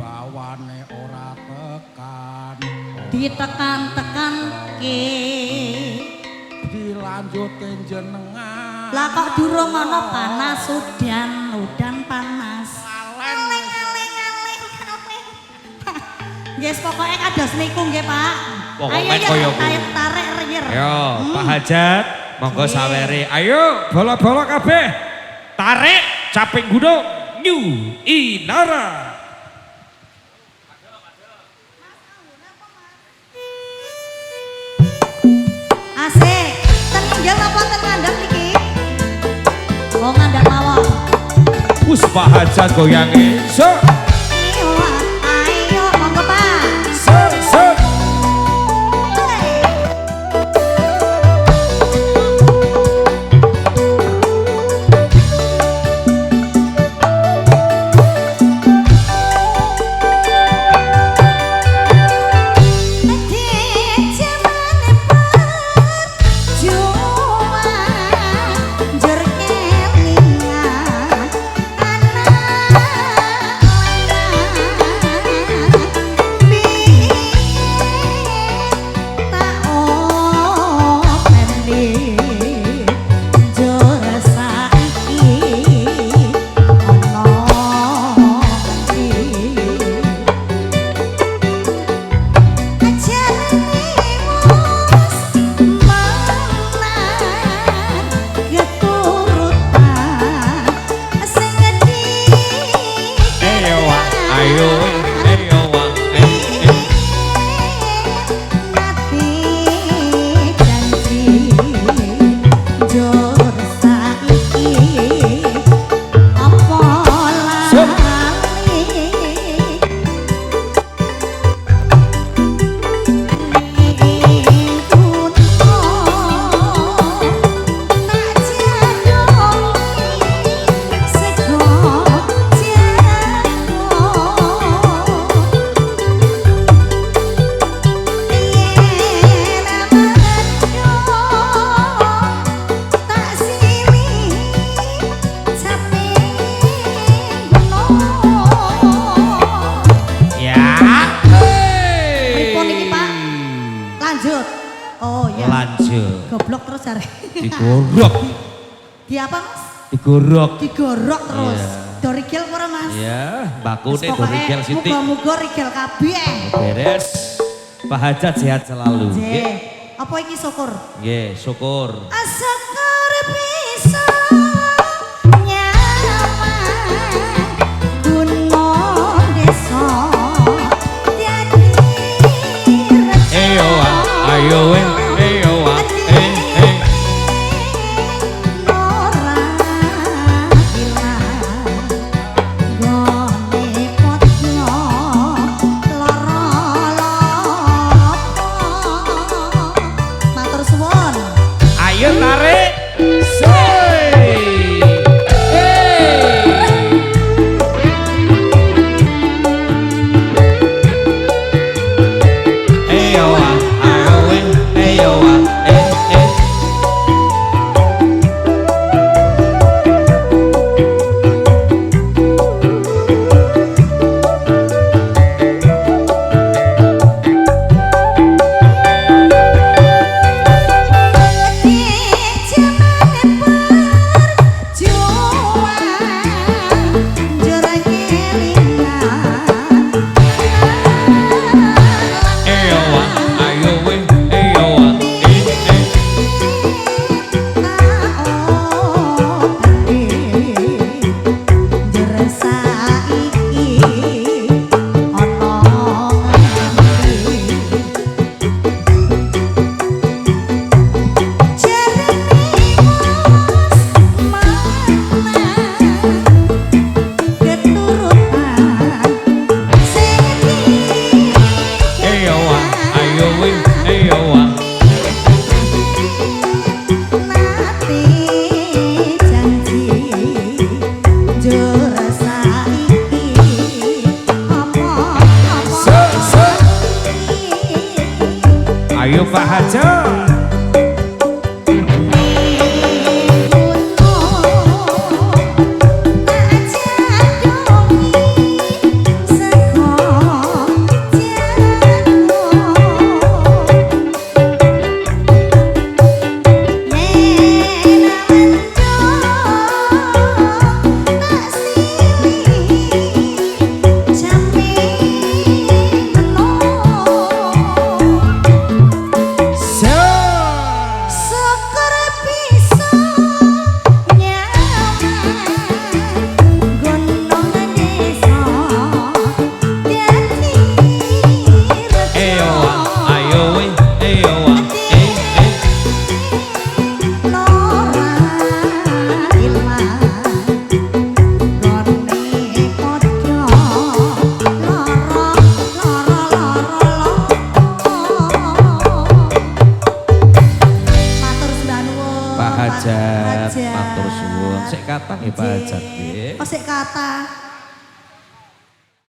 wibawane ora tekan ditekan-tekan ke dilanjutin jenengan lah kok durung ana panas udan panas yes pokoknya kados niku nggih Pak ayo ya tarik renyir yo Pak Hajat monggo sawere ayo bola-bola kabeh tarik caping gunung New Inara asik teninggal apa ngandap niki oh ngandap mawon wis Pak Hajat goyange so ayo monggo Pak so goblok terus jare. Digorok. Di apa Mas? Digorok. Digorok terus. Dorigel ora Mas? Iya, bakune dorigel Siti. Muga-muga rigel kabeh. Beres. Pak Hajat sehat selalu. Nggih. Apa iki syukur? Nggih, syukur. Syukur bisa nyaman gunung desa. Ayo tarik. Ayo Pak Hajat. kata nggih Pak Hajat nggih. Kosek kata.